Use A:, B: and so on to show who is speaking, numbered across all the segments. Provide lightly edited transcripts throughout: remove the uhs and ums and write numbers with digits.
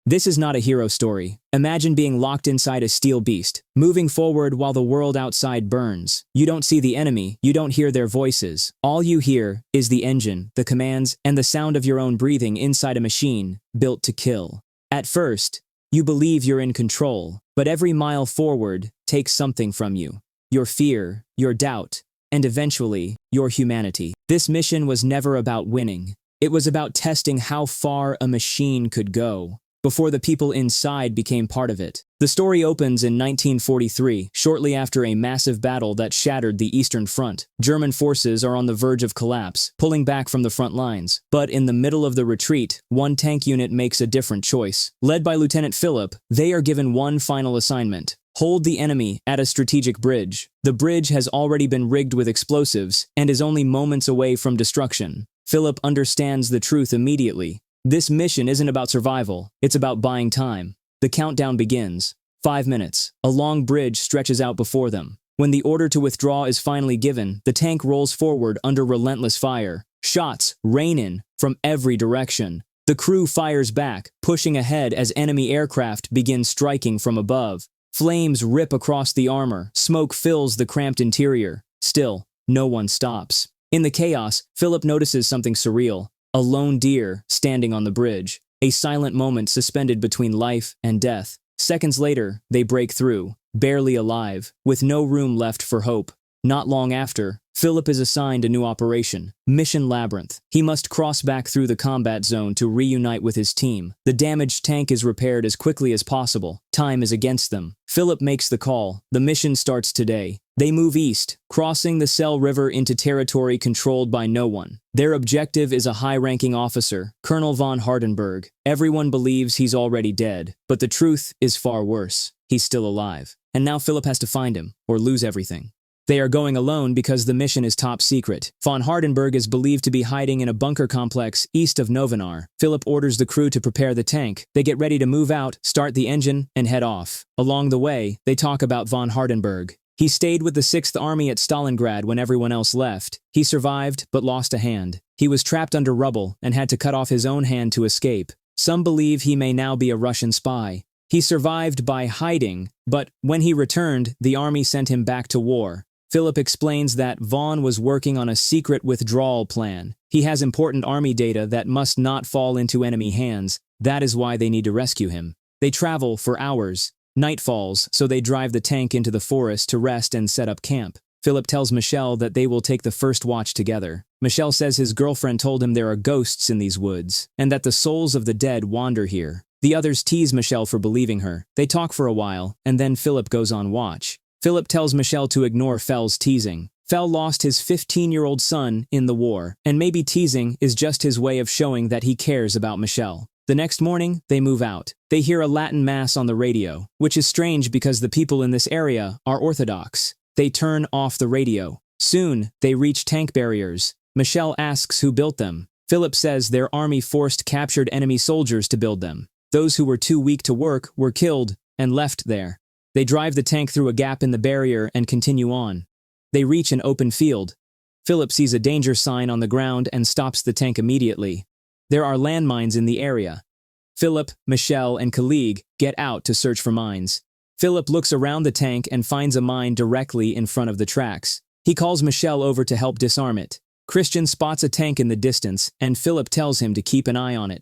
A: This is not a hero story. Imagine being locked inside a steel beast, moving forward while the world outside burns. You don't see the enemy, you don't hear their voices. All you hear is the engine, the commands, and the sound of your own breathing inside a machine built to kill. At first, you believe you're in control, but every mile forward takes something from you. Your fear, your doubt, and eventually, your humanity. This mission was never about winning. It was about testing how far a machine could go before the people inside became part of it. The story opens in 1943, shortly after a massive battle that shattered the Eastern Front. German forces are on the verge of collapse, pulling back from the front lines. But in the middle of the retreat, one tank unit makes a different choice. Led by Lieutenant Philip, they are given one final assignment: hold the enemy at a strategic bridge. The bridge has already been rigged with explosives and is only moments away from destruction. Philip understands the truth immediately. This mission isn't about survival, it's about buying time. The countdown begins. 5 minutes. A long bridge stretches out before them. When the order to withdraw is finally given, the tank rolls forward under relentless fire. Shots rain in from every direction. The crew fires back, pushing ahead as enemy aircraft begin striking from above. Flames rip across the armor, smoke fills the cramped interior. Still, no one stops. In the chaos, Philip notices something surreal. A lone deer standing on the bridge, a silent moment suspended between life and death. Seconds later, they break through, barely alive, with no room left for hope. Not long after, Philip is assigned a new operation, Mission Labyrinth. He must cross back through the combat zone to reunite with his team. The damaged tank is repaired as quickly as possible. Time is against them. Philip makes the call. The mission starts today. They move east, crossing the Selle River into territory controlled by no one. Their objective is a high-ranking officer, Colonel von Hardenberg. Everyone believes he's already dead, but the truth is far worse. He's still alive. And now Philip has to find him, or lose everything. They are going alone because the mission is top secret. Von Hardenberg is believed to be hiding in a bunker complex east of Novinar. Philip orders the crew to prepare the tank. They get ready to move out, start the engine, and head off. Along the way, they talk about von Hardenberg. He stayed with the 6th Army at Stalingrad when everyone else left. He survived, but lost a hand. He was trapped under rubble and had to cut off his own hand to escape. Some believe he may now be a Russian spy. He survived by hiding, but when he returned, the army sent him back to war. Philip explains that Vaughn was working on a secret withdrawal plan. He has important army data that must not fall into enemy hands. That is why they need to rescue him. They travel for hours. Night falls, so they drive the tank into the forest to rest and set up camp. Philip tells Michelle that they will take the first watch together. Michelle says his girlfriend told him there are ghosts in these woods, and that the souls of the dead wander here. The others tease Michelle for believing her. They talk for a while, and then Philip goes on watch. Philip tells Michelle to ignore Fell's teasing. Fell lost his 15-year-old son in the war, and maybe teasing is just his way of showing that he cares about Michelle. The next morning, they move out. They hear a Latin mass on the radio, which is strange because the people in this area are Orthodox. They turn off the radio. Soon, they reach tank barriers. Michelle asks who built them. Philip says their army forced captured enemy soldiers to build them. Those who were too weak to work were killed and left there. They drive the tank through a gap in the barrier and continue on. They reach an open field. Philip sees a danger sign on the ground and stops the tank immediately. There are landmines in the area. Philip, Michelle, and Khalid get out to search for mines. Philip looks around the tank and finds a mine directly in front of the tracks. He calls Michelle over to help disarm it. Christian spots a tank in the distance, and Philip tells him to keep an eye on it.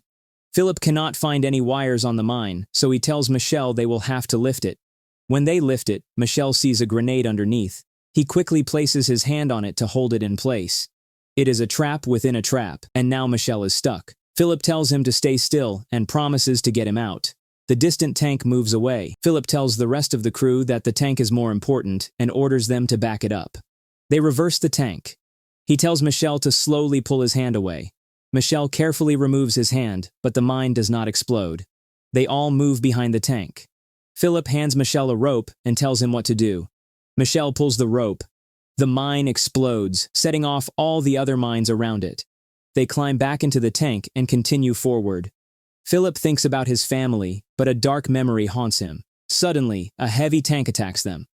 A: Philip cannot find any wires on the mine, so he tells Michelle they will have to lift it. When they lift it, Michelle sees a grenade underneath. He quickly places his hand on it to hold it in place. It is a trap within a trap, and now Michelle is stuck. Philip tells him to stay still and promises to get him out. The distant tank moves away. Philip tells the rest of the crew that the tank is more important and orders them to back it up. They reverse the tank. He tells Michelle to slowly pull his hand away. Michelle carefully removes his hand, but the mine does not explode. They all move behind the tank. Philip hands Michelle a rope and tells him what to do. Michelle pulls the rope. The mine explodes, setting off all the other mines around it. They climb back into the tank and continue forward. Philip thinks about his family, but a dark memory haunts him. Suddenly, a heavy tank attacks them.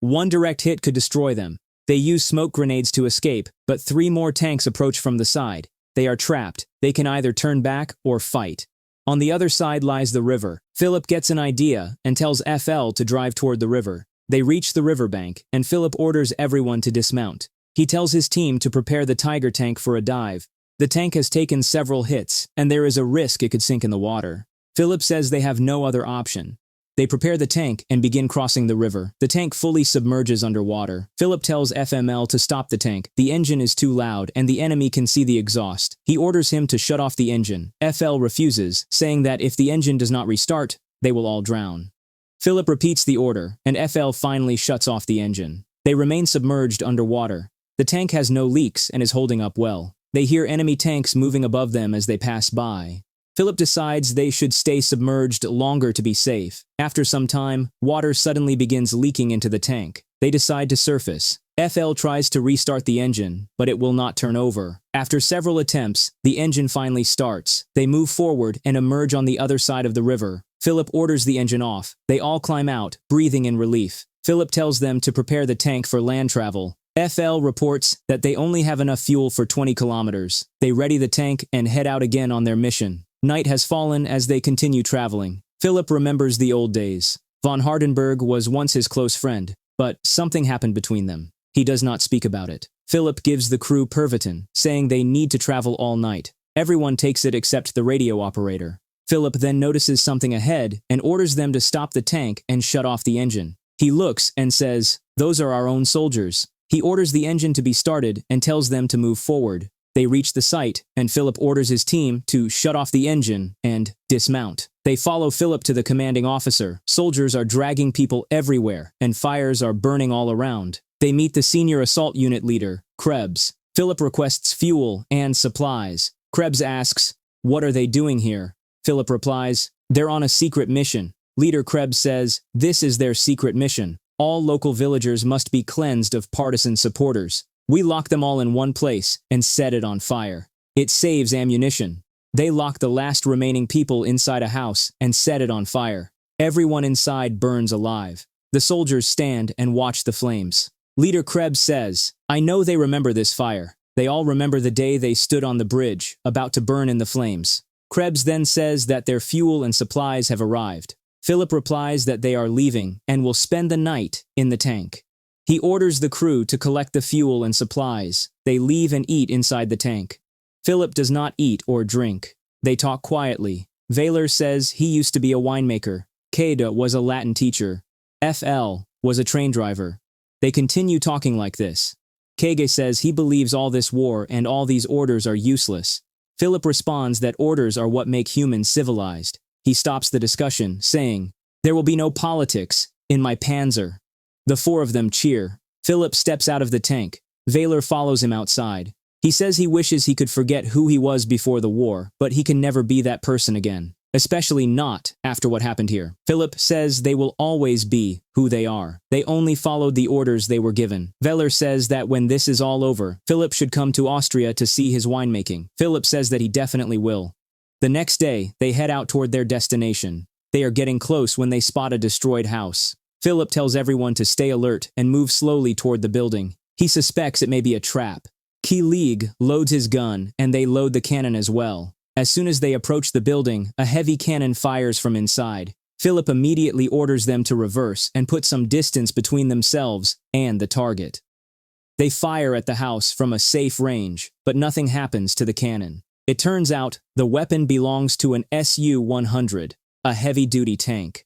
A: One direct hit could destroy them. They use smoke grenades to escape, but 3 more tanks approach from the side. They are trapped. They can either turn back or fight. On the other side lies the river. Philip gets an idea and tells FL to drive toward the river. They reach the riverbank, and Philip orders everyone to dismount. He tells his team to prepare the Tiger tank for a dive. The tank has taken several hits, and there is a risk it could sink in the water. Philip says they have no other option. They prepare the tank and begin crossing the river. The tank fully submerges underwater. Philip tells FML to stop the tank. The engine is too loud, and the enemy can see the exhaust. He orders him to shut off the engine. FL refuses, saying that if the engine does not restart, they will all drown. Philip repeats the order, and FL finally shuts off the engine. They remain submerged underwater. The tank has no leaks and is holding up well. They hear enemy tanks moving above them as they pass by. Philip decides they should stay submerged longer to be safe. After some time, water suddenly begins leaking into the tank. They decide to surface. FL tries to restart the engine, but it will not turn over. After several attempts, the engine finally starts. They move forward and emerge on the other side of the river. Philip orders the engine off. They all climb out, breathing in relief. Philip tells them to prepare the tank for land travel. FL reports that they only have enough fuel for 20 kilometers. They ready the tank and head out again on their mission. Night has fallen as they continue traveling. Philip remembers the old days. Von Hardenberg was once his close friend, but something happened between them. He does not speak about it. Philip gives the crew Pervitin, saying they need to travel all night. Everyone takes it except the radio operator. Philip then notices something ahead and orders them to stop the tank and shut off the engine. He looks and says, "Those are our own soldiers." He orders the engine to be started and tells them to move forward. They reach the site, and Philip orders his team to shut off the engine and dismount. They follow Philip to the commanding officer. Soldiers are dragging people everywhere, and fires are burning all around. They meet the senior assault unit leader, Krebs. Philip requests fuel and supplies. Krebs asks, "What are they doing here?" Philip replies, "They're on a secret mission." Leader Krebs says, "This is their secret mission. All local villagers must be cleansed of partisan supporters. We lock them all in one place and set it on fire. It saves ammunition." They lock the last remaining people inside a house and set it on fire. Everyone inside burns alive. The soldiers stand and watch the flames. Leader Krebs says, "I know they remember this fire. They all remember the day they stood on the bridge, about to burn in the flames." Krebs then says that their fuel and supplies have arrived. Philip replies that they are leaving and will spend the night in the tank. He orders the crew to collect the fuel and supplies. They leave and eat inside the tank. Philip does not eat or drink. They talk quietly. Vaylor says he used to be a winemaker. Keda was a Latin teacher. FL was a train driver. They continue talking like this. Kege says he believes all this war and all these orders are useless. Philip responds that orders are what make humans civilized. He stops the discussion, saying, "There will be no politics in my Panzer." The four of them cheer. Philip steps out of the tank. Vaylor follows him outside. He says he wishes he could forget who he was before the war, but he can never be that person again. Especially not after what happened here. Philip says they will always be who they are. They only followed the orders they were given. Vaylor says that when this is all over, Philip should come to Austria to see his winemaking. Philip says that he definitely will. The next day, they head out toward their destination. They are getting close when they spot a destroyed house. Philip tells everyone to stay alert and move slowly toward the building. He suspects it may be a trap. Kilig loads his gun, and they load the cannon as well. As soon as they approach the building, a heavy cannon fires from inside. Philip immediately orders them to reverse and put some distance between themselves and the target. They fire at the house from a safe range, but nothing happens to the cannon. It turns out the weapon belongs to an Su-100, a heavy-duty tank.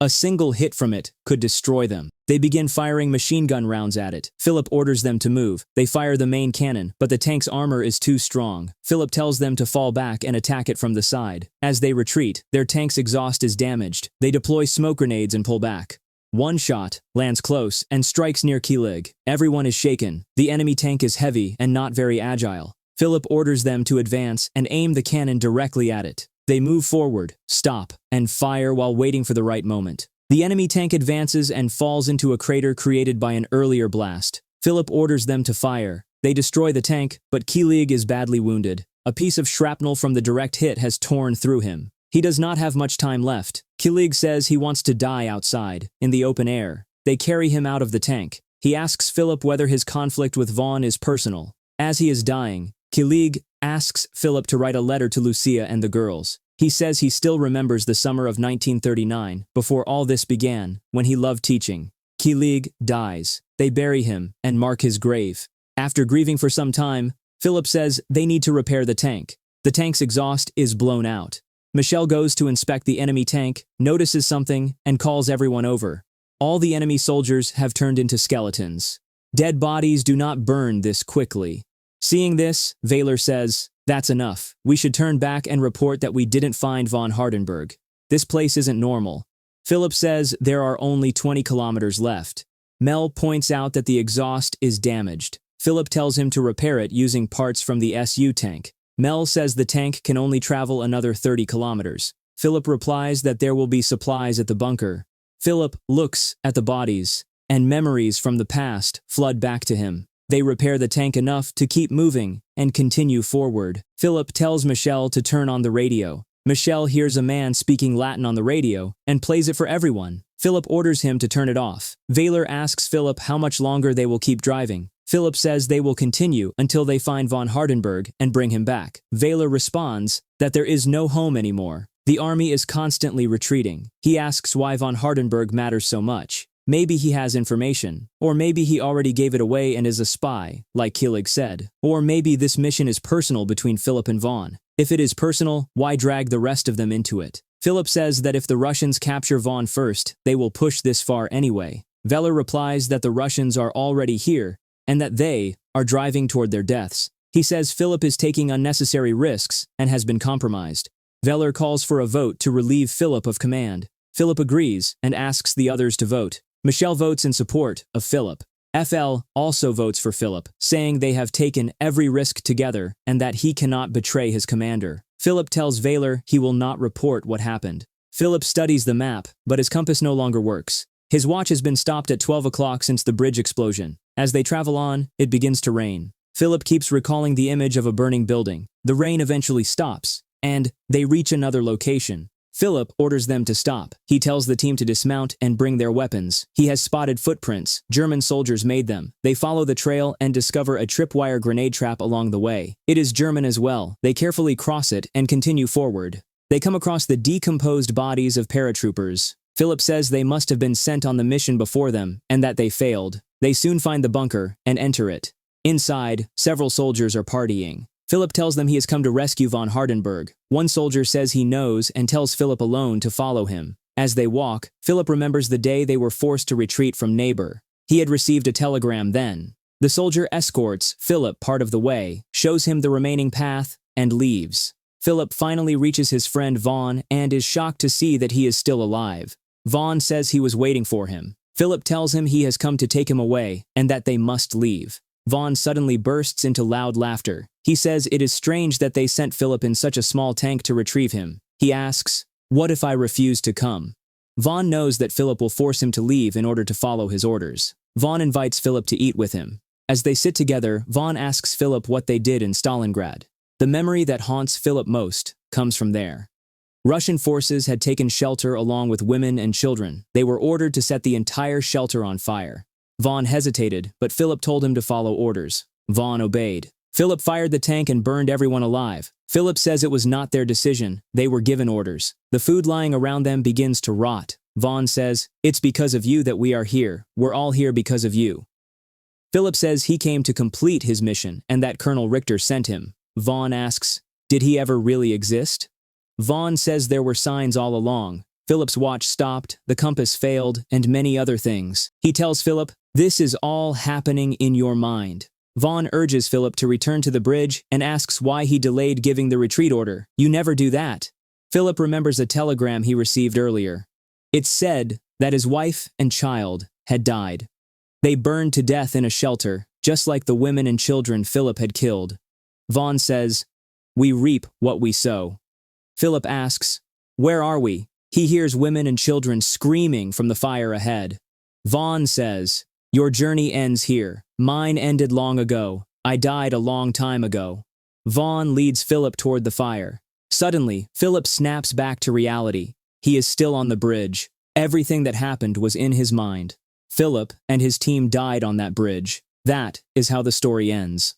A: A single hit from it could destroy them. They begin firing machine gun rounds at it. Philip orders them to move. They fire the main cannon, but the tank's armor is too strong. Philip tells them to fall back and attack it from the side. As they retreat, their tank's exhaust is damaged. They deploy smoke grenades and pull back. One shot lands close and strikes near Kilig. Everyone is shaken. The enemy tank is heavy and not very agile. Philip orders them to advance and aim the cannon directly at it. They move forward, stop, and fire while waiting for the right moment. The enemy tank advances and falls into a crater created by an earlier blast. Philip orders them to fire. They destroy the tank, but Kilig is badly wounded. A piece of shrapnel from the direct hit has torn through him. He does not have much time left. Kilig says he wants to die outside, in the open air. They carry him out of the tank. He asks Philip whether his conflict with Vaughn is personal. As he is dying, Kilig asks Philip to write a letter to Lucia and the girls. He says he still remembers the summer of 1939, before all this began, when he loved teaching. Kilig dies. They bury him and mark his grave. After grieving for some time, Philip says they need to repair the tank. The tank's exhaust is blown out. Michelle goes to inspect the enemy tank, notices something, and calls everyone over. All the enemy soldiers have turned into skeletons. Dead bodies do not burn this quickly. Seeing this, Vaylor says, "That's enough. We should turn back and report that we didn't find von Hardenberg. This place isn't normal." Philip says there are only 20 kilometers left. Mel points out that the exhaust is damaged. Philip tells him to repair it using parts from the SU tank. Mel says the tank can only travel another 30 kilometers. Philip replies that there will be supplies at the bunker. Philip looks at the bodies, and memories from the past flood back to him. They repair the tank enough to keep moving and continue forward. Philip tells Michelle to turn on the radio. Michelle hears a man speaking Latin on the radio and plays it for everyone. Philip orders him to turn it off. Vaylor asks Philip how much longer they will keep driving. Philip says they will continue until they find von Hardenberg and bring him back. Vaylor responds that there is no home anymore. The army is constantly retreating. He asks why von Hardenberg matters so much. Maybe he has information, or maybe he already gave it away and is a spy, like Kilig said. Or maybe this mission is personal between Philip and Vaughn. If it is personal, why drag the rest of them into it? Philip says that if the Russians capture Vaughn first, they will push this far anyway. Vaylor replies that the Russians are already here, and that they are driving toward their deaths. He says Philip is taking unnecessary risks and has been compromised. Vaylor calls for a vote to relieve Philip of command. Philip agrees and asks the others to vote. Michelle votes in support of Philip. FL also votes for Philip, saying they have taken every risk together and that he cannot betray his commander. Philip tells Vaylor he will not report what happened. Philip studies the map, but his compass no longer works. His watch has been stopped at 12 o'clock since the bridge explosion. As they travel on, it begins to rain. Philip keeps recalling the image of a burning building. The rain eventually stops, and they reach another location. Philip orders them to stop. He tells the team to dismount and bring their weapons. He has spotted footprints. German soldiers made them. They follow the trail and discover a tripwire grenade trap along the way. It is German as well. They carefully cross it and continue forward. They come across the decomposed bodies of paratroopers. Philip says they must have been sent on the mission before them and that they failed. They soon find the bunker and enter it. Inside, several soldiers are partying. Philip tells them he has come to rescue von Hardenberg. One soldier says he knows and tells Philip alone to follow him. As they walk, Philip remembers the day they were forced to retreat from Neighbor. He had received a telegram then. The soldier escorts Philip part of the way, shows him the remaining path, and leaves. Philip finally reaches his friend Vaughn and is shocked to see that he is still alive. Vaughn says he was waiting for him. Philip tells him he has come to take him away and that they must leave. Vaughn suddenly bursts into loud laughter. He says it is strange that they sent Philip in such a small tank to retrieve him. He asks, "What if I refuse to come?" Vaughn knows that Philip will force him to leave in order to follow his orders. Vaughn invites Philip to eat with him. As they sit together, Vaughn asks Philip what they did in Stalingrad. The memory that haunts Philip most comes from there. Russian forces had taken shelter along with women and children. They were ordered to set the entire shelter on fire. Vaughn hesitated, but Philip told him to follow orders. Vaughn obeyed. Philip fired the tank and burned everyone alive. Philip says it was not their decision. They were given orders. The food lying around them begins to rot. Vaughn says, "It's because of you that we are here. We're all here because of you." Philip says he came to complete his mission and that Colonel Richter sent him. Vaughn asks, "Did he ever really exist?" Vaughn says there were signs all along. Philip's watch stopped, the compass failed, and many other things. He tells Philip, "This is all happening in your mind." Vaughn urges Philip to return to the bridge and asks why he delayed giving the retreat order. "You never do that." Philip remembers a telegram he received earlier. It said that his wife and child had died. They burned to death in a shelter, just like the women and children Philip had killed. Vaughn says, "We reap what we sow." Philip asks, "Where are we?" He hears women and children screaming from the fire ahead. Vaughn says, "Your journey ends here. Mine ended long ago. I died a long time ago." Vaughn leads Philip toward the fire. Suddenly, Philip snaps back to reality. He is still on the bridge. Everything that happened was in his mind. Philip and his team died on that bridge. That is how the story ends.